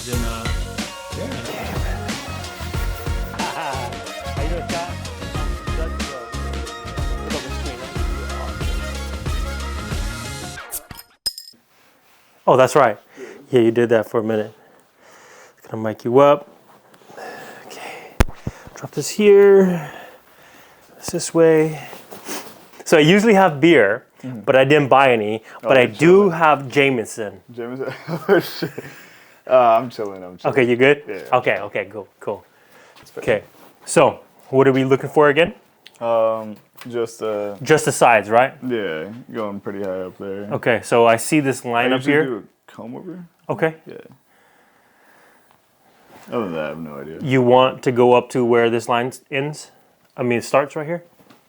And yeah. How you doing, Scott? Dutch Bros. Look over the screen. Oh, that's right. Yeah, you did that for a minute. Gonna mic you up. Okay. Drop this here. This way. So I usually have beer, but I didn't buy any. But I do have Jameson. Jameson? Oh, shit. I'm chilling. Okay, you good? Yeah. Okay, cool. Okay, so what are we looking for again? Just Just the sides, right? yeah, going pretty high up there. Okay, so I see this line I up usually here. do a comb over. Okay. Yeah. Other than that, I have no idea. You want to go up to where this line ends? I mean, it starts right here.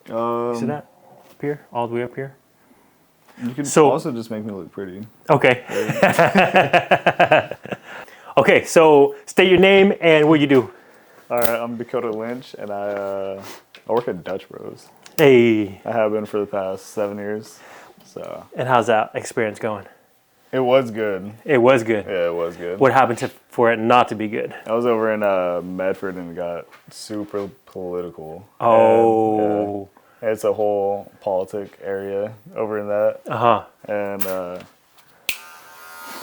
See that? Up here, all the way up here. You can So- also just make me look pretty. Okay. Okay, so state your name and what you do. All right, I'm Dakota Lynch, and I work at Dutch Bros. Hey, I have been for the past 7 years. So and how's that experience going? it was good. It was good. Yeah, it was good. What happened for it not to be good? I was over in Medford and it got super political. Oh. And, yeah, it's a whole politic area over in that. Uh-huh. And I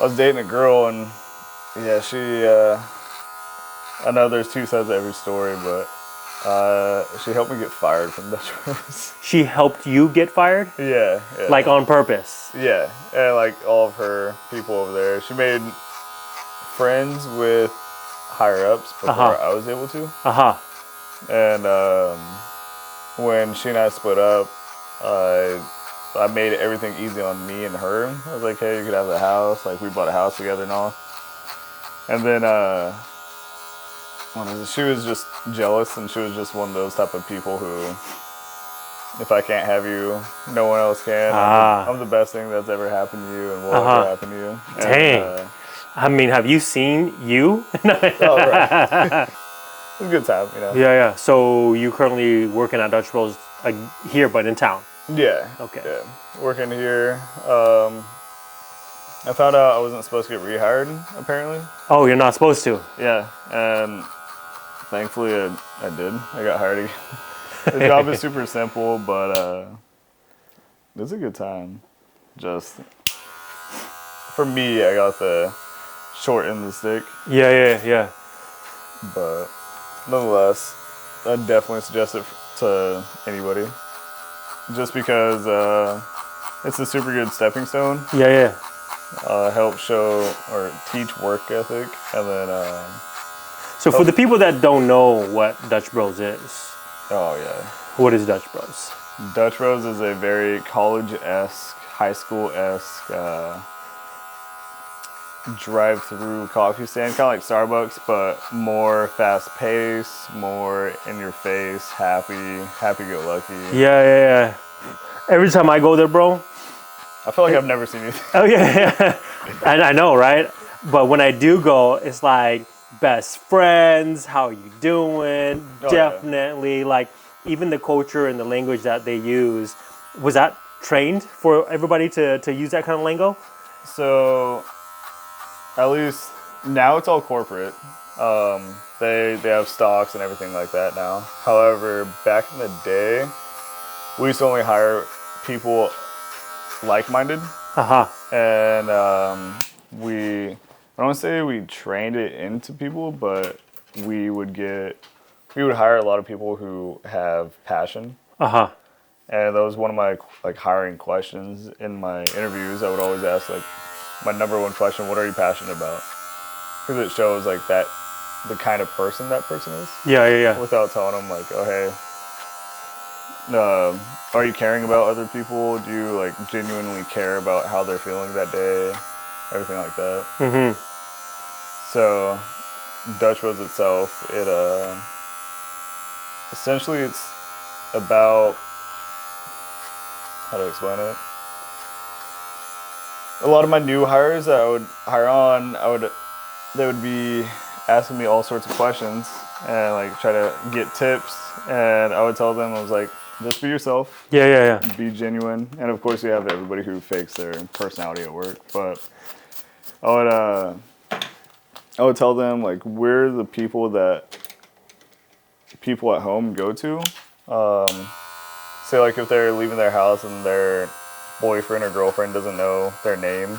was dating a girl, and yeah, she. I know there's two sides to every story, but she helped me get fired from Dutch Bros. She helped you get fired? Yeah. Like on purpose? Yeah, and like all of her people over there, she made friends with higher ups before I was able to. Uh-huh. And when she and I split up, I made everything easy on me and her. I was like, hey, you could have the house. Like, we bought a house together and all. And then she was just jealous, and she was just one of those type of people who, if I can't have you, no one else can. I'm the best thing that's ever happened to you and will ever happen to you. And, Dang. I mean, have you seen you? Oh, right. It was a good time, you know. Yeah. So you currently working at Dutch Bros here, but in town? Yeah. Okay. Yeah. Working here. I found out I wasn't supposed to get rehired, apparently. Oh, you're not supposed to? Yeah, and thankfully I did. I got hired again. The job is super simple, but it's a good time. Just, for me, I got the short end of the stick. Yeah. But nonetheless, I definitely suggest it to anybody. Just because it's a super good stepping stone. Yeah. Help show or teach work ethic, and then So for the people that don't know what Dutch Bros is, oh yeah, what is Dutch Bros? Dutch Bros is a very college-esque, high school-esque drive-through coffee stand, kind of like Starbucks, but more fast-paced, more in-your-face, happy-go-lucky. Yeah. Every time I go there, bro. I feel like I've never seen anything. Oh yeah. And I know, right? But when I do go, it's like best friends. How you doing? Oh, Definitely. Yeah. Like even the culture and the language that they use. Was that trained for everybody to use that kind of lingo? So, at least now it's all corporate. They have stocks and everything like that now. However, back in the day, we used to only hire people like-minded. And I don't want to say we trained it into people, but we would hire a lot of people who have passion. And that was one of my hiring questions in my interviews. I would always ask my number one question: what are you passionate about? Because it shows that the kind of person that person is. Yeah. Without telling them oh hey, are you caring about other people? Do you genuinely care about how they're feeling that day? Everything like that. So Dutch Bros itself, it essentially it's about, how to explain it? A lot of my new hires that I would hire on, they would be asking me all sorts of questions and try to get tips, and I would tell them, I was like, just be yourself. Yeah. Be genuine. And of course you have everybody who fakes their personality at work, but I would I would tell them like we're the people that people at home go to. Say like if they're leaving their house and their boyfriend or girlfriend doesn't know their name,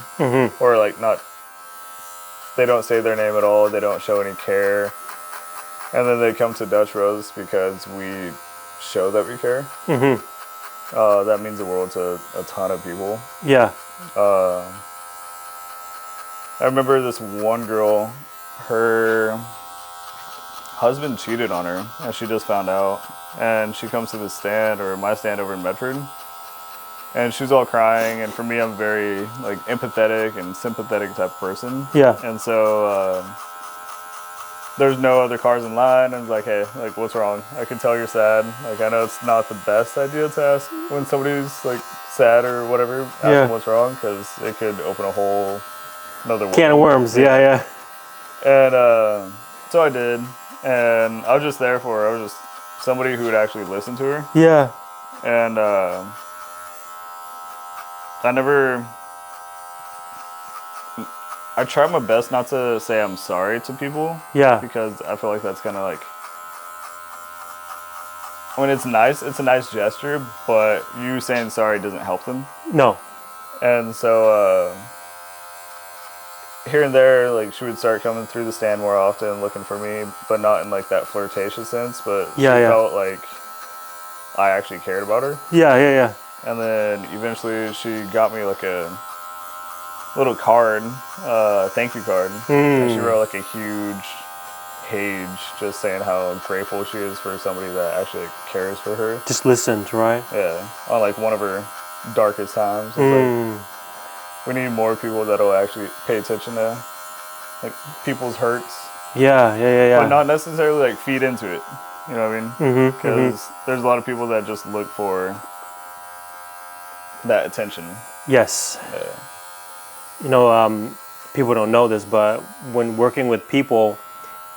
or like they don't say their name at all, they don't show any care, and then they come to Dutch Rose because we show that we care. That means the world to a ton of people. Yeah. I remember this one girl, her husband cheated on her, and she just found out. And she comes to the stand, or my stand over in Medford, and she's all crying. And for me, I'm very like empathetic and sympathetic type of person. Yeah. And so there's no other cars in line. And I was like, hey, like, what's wrong? I can tell you're sad. Like, I know it's not the best idea to ask when somebody's like sad or whatever. Ask them what's wrong, because it could open a whole another can of worms. Yeah. And so I did, and I was just there for her. I was just somebody who would actually listen to her. Yeah. And I try my best not to say I'm sorry to people. Yeah. Because I feel like that's kind of like, I mean, it's nice. It's a nice gesture, but you saying sorry doesn't help them. No. And so here and there, like, she would start coming through the stand more often, looking for me, but not in like that flirtatious sense. But she felt like I actually cared about her. Yeah. And then eventually she got me like a little card, thank you card. And she wrote like a huge page just saying how grateful she is for somebody that actually cares for her. Just listened, right? Yeah, on like one of her darkest times. Like, we need more people that'll actually pay attention to like people's hurts. Yeah. But not necessarily like feed into it. You know what I mean? Because there's a lot of people that just look for that attention. Yes. Yeah. You know, people don't know this, but when working with people,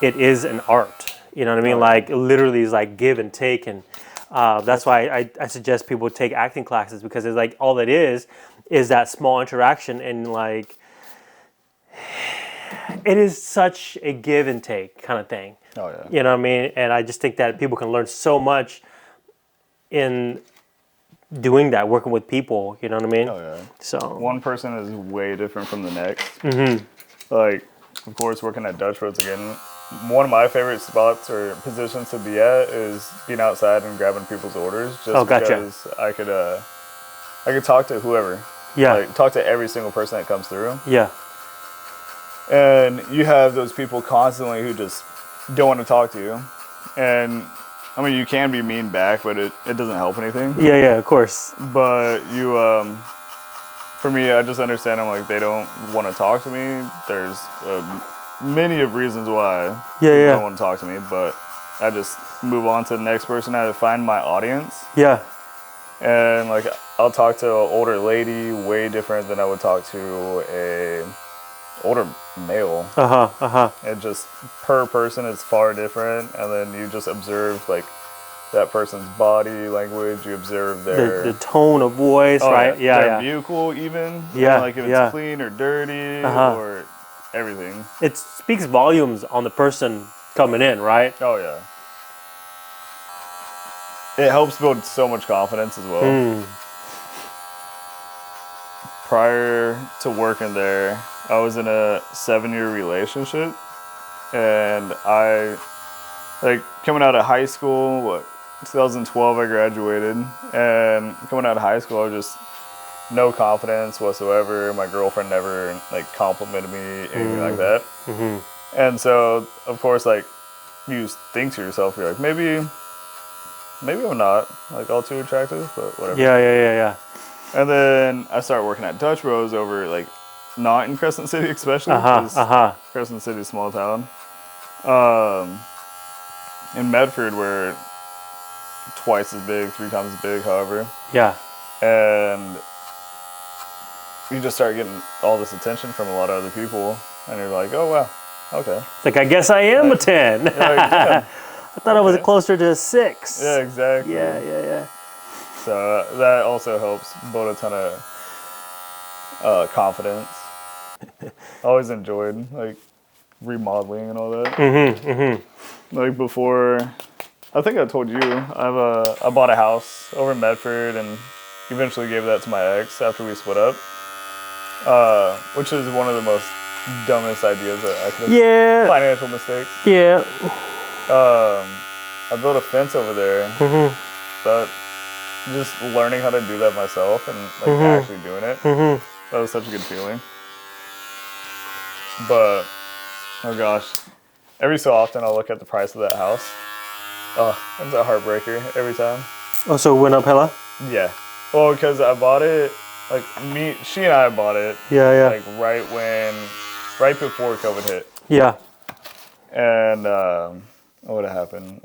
it is an art. You know what I mean? Like, literally, it's like give and take. And that's why I suggest people take acting classes, because it's like all it is that small interaction. And like, it is such a give and take kind of thing. Oh, yeah. You know what I mean? And I just think that people can learn so much in doing that, working with people. You know what I mean? Oh, yeah. So one person is way different from the next. Like, of course, working at Dutch Roads again, one of my favorite spots or positions to be at is being outside and grabbing people's orders. Just because I could talk to whoever. Yeah. Like, talk to every single person that comes through. Yeah. And you have those people constantly who just don't want to talk to you. And I mean, you can be mean back, but it doesn't help anything. Yeah, of course. But you, for me, I just understand them, like, they don't want to talk to me. There's many of reasons why they don't want to talk to me, but I just move on to the next person. I find my audience. Yeah. And, like, I'll talk to an older lady way different than I would talk to a older male. And just per person is far different. And then you just observe like that person's body language. You observe their the tone of voice, right? Their vehicle even. Yeah. Like if it's clean or dirty or everything. It speaks volumes on the person coming in, right? Oh yeah. It helps build so much confidence as well. Prior to working there, I was in a 7-year relationship, and I, like, coming out of high school, 2012 I graduated, and coming out of high school I was just no confidence whatsoever. My girlfriend never, like, complimented me, anything like that. And so, of course, like, you think to yourself, you're like, maybe I'm not, like, all too attractive, but whatever. Yeah. And then I started working at Dutch Rose over, like, not in Crescent City especially, because Crescent City is a small town. In Medford, we're twice as big, 3 times as big, however. Yeah. And you just start getting all this attention from a lot of other people, and you're like, oh, wow, okay. It's like, I guess I am a 10. Like, yeah. I thought I was closer to a 6. Yeah, exactly. Yeah. So that also helps build a ton of confidence. Always enjoyed, like, remodeling and all that. Like before, I think I told you, I bought a house over in Medford and eventually gave that to my ex after we split up, which is one of the most dumbest ideas that I could have. Financial mistakes. Yeah. I built a fence over there. But just learning how to do that myself and like actually doing it, that was such a good feeling. But oh gosh, every so often I'll look at the price of that house. Oh, it's a heartbreaker every time. Oh, so it went up hella? Yeah. Well, because I bought it, like she and I bought it. Yeah. Like right before COVID hit. Yeah. And what happened?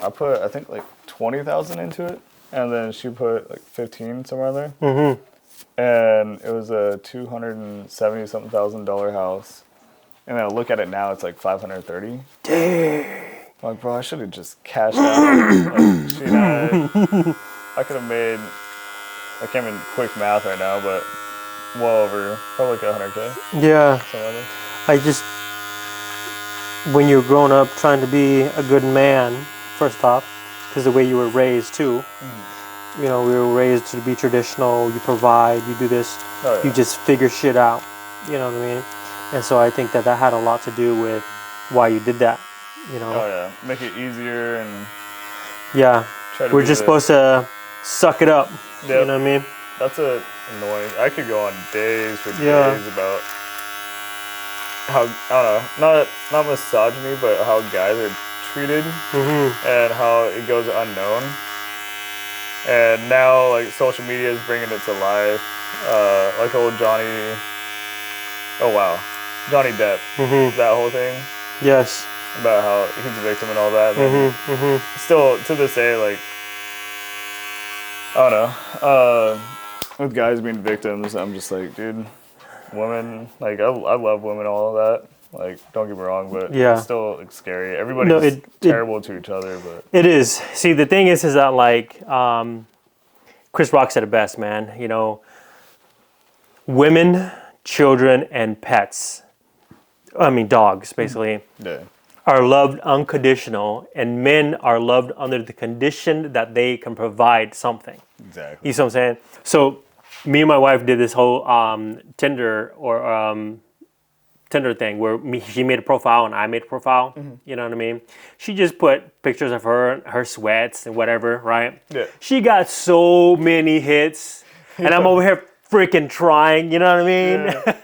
I put, I think, like 20,000 into it, and then she put like 15 somewhere there. And it was a $270-something thousand house. And then I look at it now, it's like 530. Dang. I'm like, bro, I should have just cashed out. Like, she and I could have made, I can't even quick math right now, but well over, probably like 100K. Yeah. Something like that. I just, when you're growing up trying to be a good man, first off, because the way you were raised too, you know, we were raised to be traditional, you provide, you do this, you just figure shit out, you know what I mean? And so I think that had a lot to do with why you did that, you know? Oh yeah, make it easier and... Yeah, we're just supposed to suck it up, you know what I mean? That's annoying. I could go on days for days about how, I don't know, not misogyny, but how guys are treated and how it goes unknown. And now, like, social media is bringing it to life. Like old Johnny Depp, that whole thing. Yes. About how he's a victim and all that. And still, to this day, like, I don't know. With guys being victims, I'm just like, dude, women, like, I love women, all of that. Like, don't get me wrong, but it's still like, scary. Everybody's terrible to each other, but... It is. See, the thing is that, like, Chris Rock said it best, man. You know, women, children, and pets, I mean, dogs, basically, are loved unconditional, and men are loved under the condition that they can provide something. Exactly. You see what I'm saying? So, me and my wife did this whole Tinder thing where she made a profile and I made a profile. You know what I mean? She just put pictures of her sweats and whatever, right? Yeah. She got so many hits, and I'm over here freaking trying. You know what I mean?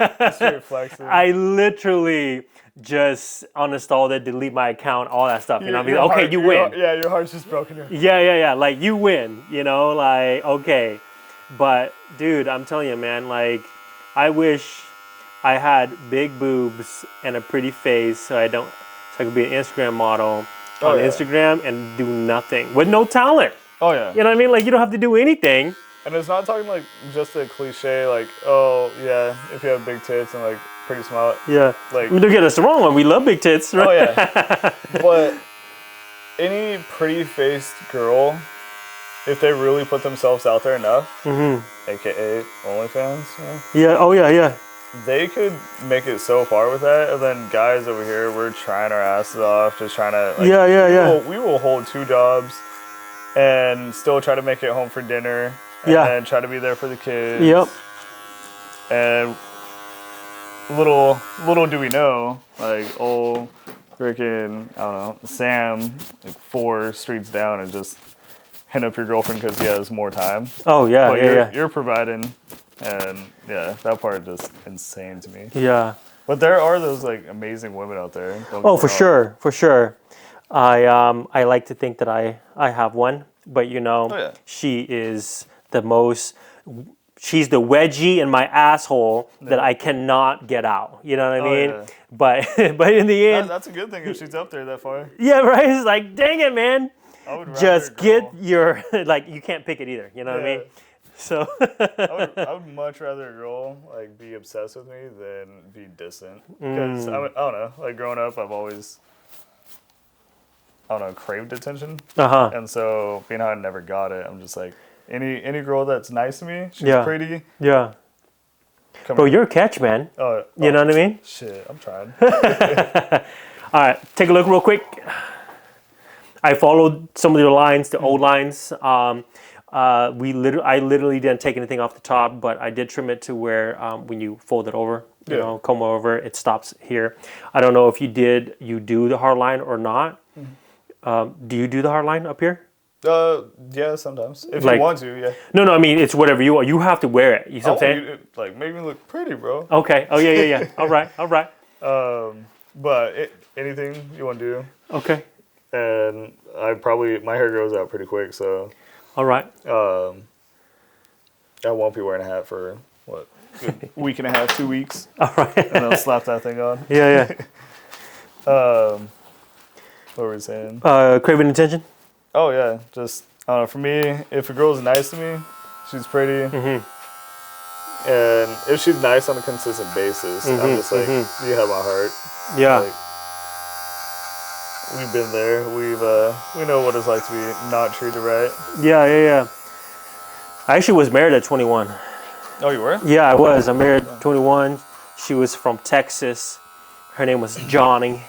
Yeah. Straight flexing. I literally just uninstalled it, delete my account, all that stuff. You know what I mean? Okay, you win. Your heart's just broken. Yeah. Like, you win. You know, like, okay. But, dude, I'm telling you, man, like, I wish I had big boobs and a pretty face so I could be an Instagram model on Instagram and do nothing with no talent. Oh, yeah. You know what I mean? Like, you don't have to do anything. And it's not talking like just a cliche, like, oh, yeah, if you have big tits and like pretty smile. Yeah. Like, don't get us wrong, we love big tits, right? Oh, yeah. But any pretty faced girl, if they really put themselves out there enough, aka Onlyfans, you know? Yeah, oh yeah. They could make it so far with that, and then guys over here, we're trying our asses off, just trying to, like, we will hold 2 jobs and still try to make it home for dinner, and try to be there for the kids. Yep. And little do we know, like, old freaking, I don't know, Sam, like 4 streets down, and just hit up your girlfriend because he has more time. Oh, yeah, but you're providing, and yeah, that part is just insane to me. Yeah. But there are those, like, amazing women out there. Oh, for sure. I like to think that I have one, but, you know, she is she's the wedgie in my asshole that I cannot get out. You know what I mean? Yeah. But in the end... That's a good thing if she's up there that far. Yeah, right? It's like, dang it, man. I would just get your... Like, you can't pick it either. You know what I mean? So... I would much rather a girl, like, be obsessed with me than be distant. Because, I don't know, like, growing up, I've always... craved attention. And so, being how I never got it, I'm just like, any girl that's nice to me, she's pretty. Yeah. Bro, you're a catch, man. You know what I mean? Shit, I'm trying. All right, take a look real quick. I followed some of your lines, the old lines. I literally didn't take anything off the top, but I did trim it to where when you fold it over, you know, comb over, it stops here. I don't know if you do the hard line or not. Do you do the hard line up here? Yeah, sometimes. If you want to, yeah. No, I mean, it's whatever you want. You have to wear it. You know what I'm saying? Like, make me look pretty, bro. Okay. Oh, yeah. All right. But anything you want to do. Okay. And my hair grows out pretty quick, so. All right. I won't be wearing a hat for, what, a week and a half, 2 weeks. All right. And I'll slap that thing on. Yeah. What were we saying? Craving attention? Oh, yeah. Just, I don't know, for me, if a girl's nice to me, she's pretty. And if she's nice on a consistent basis, I'm just like, you have my heart. Yeah. Like, we've been there. We know what it's like to be not treated right. Yeah. I actually was married at 21. Oh, you were? Yeah, I was. I married at 21. She was from Texas. Her name was Johnny.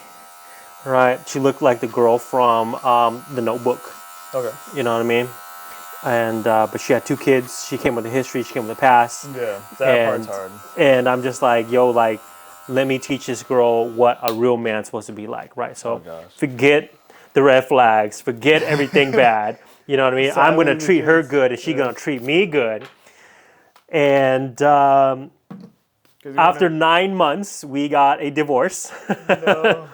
Right. She looked like the girl from The Notebook. Okay. You know what I mean? And but she had 2 kids. She came with a history. She came with a past. Yeah, that part's hard. And I'm just like, yo, like, let me teach this girl what a real man's supposed to be like, right? So forget the red flags, forget everything bad. You know what I mean? I'm going to treat her good and she's going to treat me good. And after 9 months, we got a divorce. No.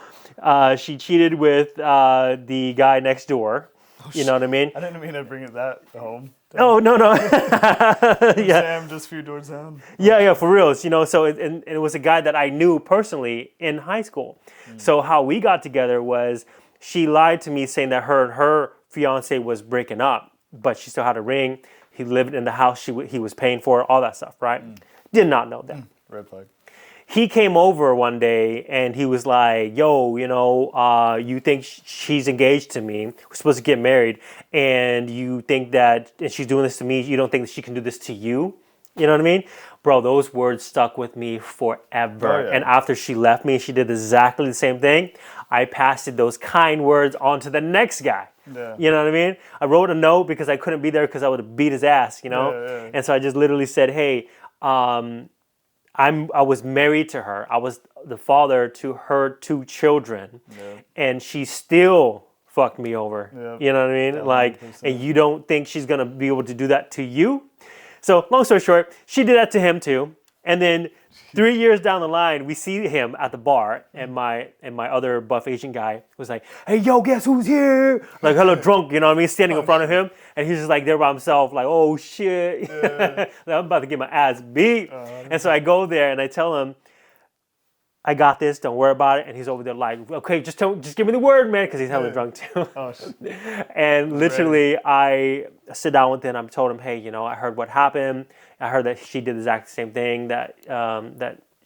She cheated with the guy next door. You know what I mean? I didn't mean to bring it that home. Oh, no. Sam, just a few doors down. Yeah, for real. You know, so it was a guy that I knew personally in high school. So how we got together was she lied to me saying that her and her fiance was breaking up, but she still had a ring. He lived in the house he was paying for, all that stuff, right? Did not know that. Red flag. He came over one day and he was like, yo, you know, you think she's engaged to me. We're supposed to get married. And you think that and she's doing this to me. You don't think that she can do this to you? You know what I mean? Bro, those words stuck with me forever. Oh, yeah. And after she left me, she did exactly the same thing. I passed those kind words on to the next guy. Yeah. You know what I mean? I wrote a note because I couldn't be there because I would have beat his ass, you know? Yeah. And so I just literally said, hey, I was married to her. I was the father to her 2 children, and she still fucked me over. Yep. You know what I mean? 100%. Like, and you don't think she's gonna be able to do that to you? So, long story short, she did that to him too. And then 3 years down the line, we see him at the bar, and my other buff Asian guy was like, "Hey, yo, guess who's here?" Like, hella drunk, you know what I mean? Standing in front of him, and he's just like there by himself, like, "Oh shit, like, I'm about to get my ass beat." And so I go there and I tell him, "I got this. Don't worry about it." And he's over there like, "Okay, just give me the word, man," because he's hella drunk too. And literally, I sit down with him. I told him, "Hey, you know, I heard what happened. I heard that she did the exact same thing that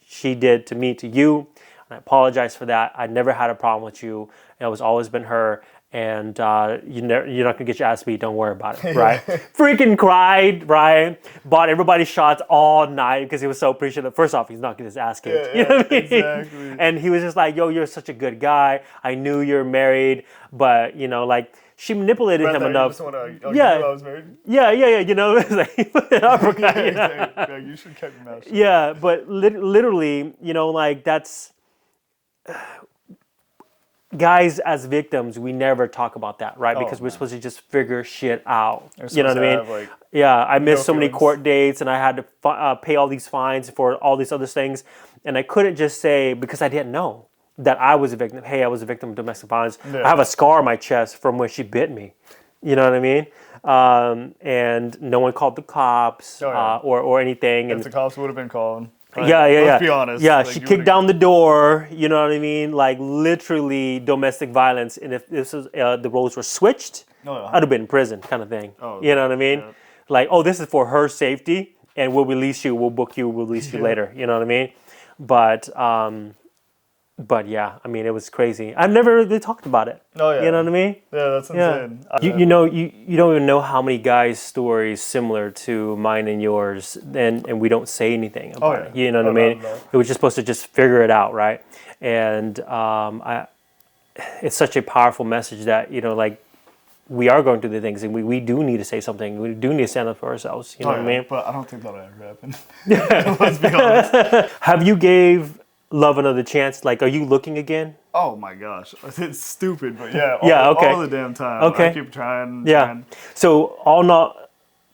she did to me, to you. And I apologize for that. I never had a problem with you. It was always been her. And you're not going to get your ass beat. Don't worry about it, right?" Freaking cried, right? Bought everybody shots all night because he was so appreciative. First off, he's not getting his ass kicked. You know what I mean? Exactly. And he was just like, "Yo, you're such a good guy. I knew you're married, but, you know, like, she manipulated him enough." You knew I was married? Yeah. You know, it's like, uppercut, you know? Yeah, you should keep your mouth shut. Yeah, but literally, you know, like, that's... Guys, as victims, we never talk about that, right? Because we're supposed to just figure shit out. You know what I mean? Like, I missed so many court dates, and I had to pay all these fines for all these other things. And I couldn't just say, because I didn't know that I was a victim. Hey, I was a victim of domestic violence. Yeah. I have a scar on my chest from when she bit me. You know what I mean? And no one called the cops or anything. If the cops would have been called. Like, yeah. Let's be honest. Yeah, like, she kicked down the door. You know what I mean? Like, literally domestic violence. And if this was the roles were switched, I'd have been in prison, kind of thing. You know what I mean? Yeah. Like, oh, this is for her safety, and we'll release you. We'll book you. We'll release you later. You know what I mean? But But yeah, I mean, it was crazy. I've never really talked about it. Oh yeah. You know what I mean? Yeah, that's insane. You know, you don't even know how many guys' stories similar to mine and yours, and we don't say anything about it. You know what I mean? We're just supposed to just figure it out, right? And it's such a powerful message that, you know, like, we are going through the things, and we do need to say something. We do need to stand up for ourselves. You know what I mean? But I don't think that'll ever happen. Let's be honest. Have you gave love another chance? Like, are you looking again? Oh my gosh, it's stupid, but yeah, all the damn time. Okay. I keep trying. So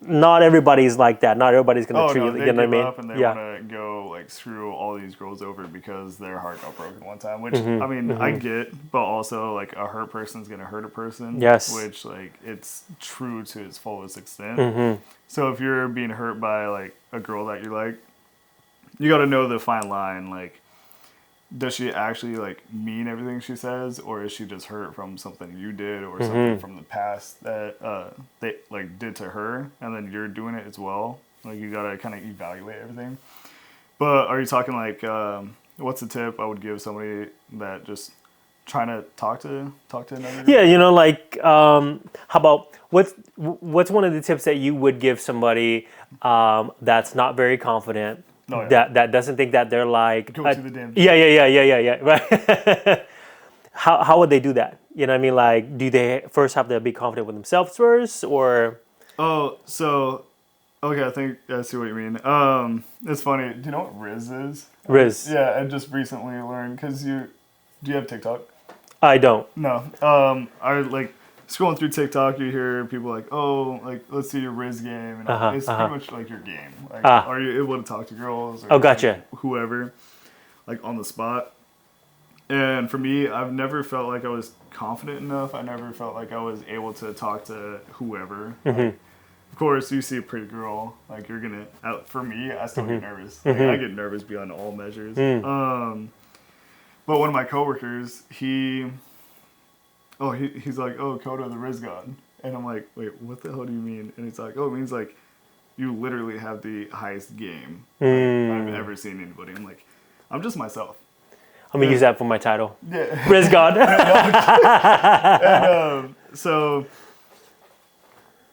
not everybody's like that. Not everybody's gonna treat you. They You know what I give mean? up and they want to go like screw all these girls over because their heart got broken one time. Which I mean, I get, but also like a hurt person's gonna hurt a person. Yes. Which like it's true to its fullest extent. So if you're being hurt by like a girl that you like, you got to know the fine line. Like, does she actually like mean everything she says, or is she just hurt from something you did or something from the past that they like did to her, and then you're doing it as well? Like, you gotta kind of evaluate everything. But are you talking like what's a tip I would give somebody that just trying to talk to another? Yeah, you know, like how about what's one of the tips that you would give somebody that's not very confident? That doesn't think that they're like go to the damn gym. Yeah, right. How would they do that? You know what I mean? Like, do they first have to be confident with themselves first, or? Oh, so okay, I think I see what you mean. It's funny. Do you know what Rizz is? Rizz. Yeah, I just recently learned because do you have TikTok? I don't. No. I like scrolling through TikTok, you hear people like, oh, like, let's see your Rizz game. And it's pretty much like your game. Like, are you able to talk to girls? Or gotcha. Like, whoever, like on the spot. And for me, I've never felt like I was confident enough. I never felt like I was able to talk to whoever. Like, of course, you see a pretty girl, like you're gonna. For me, I still get nervous. Like, I get nervous beyond all measures. But one of my coworkers, he's like, oh, Kodo the Rizz God. And I'm like, wait, what the hell do you mean? And he's like, oh, it means like you literally have the highest game I've ever seen anybody. I'm like, I'm just myself. I'm gonna use that for my title. Yeah. Rizz God. And, so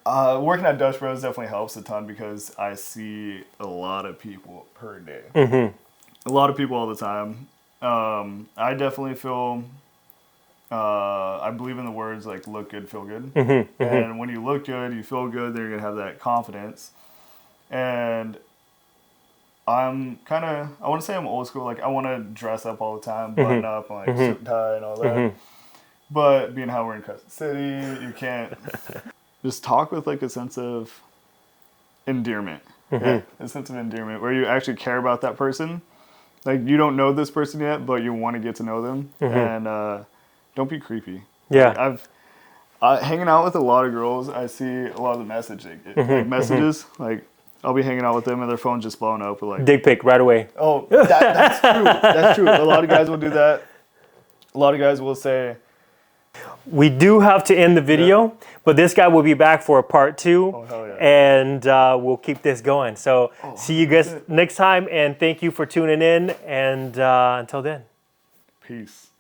working at Dutch Bros definitely helps a ton because I see a lot of people per day. A lot of people all the time. I definitely feel... I believe in the words like look good, feel good. And when you look good, you feel good, then you're going to have that confidence. And I'm kind of, I want to say I'm old school. Like, I want to dress up all the time, button up, and like suit and tie and all that. But being how we're in Crescent City, you can't just talk with like a sense of endearment. A sense of endearment where you actually care about that person. Like, you don't know this person yet, but you want to get to know them. And, don't be creepy. Yeah. Like, hanging out with a lot of girls, I see a lot of the messages. Like, I'll be hanging out with them and their phone's just blowing up with like dick pic right away. Oh, that's true. That's true. A lot of guys will do that. A lot of guys will say. We do have to end the video, but this guy will be back for a part 2. Oh, hell yeah. And we'll keep this going. So see you guys next time, and thank you for tuning in. And until then, peace.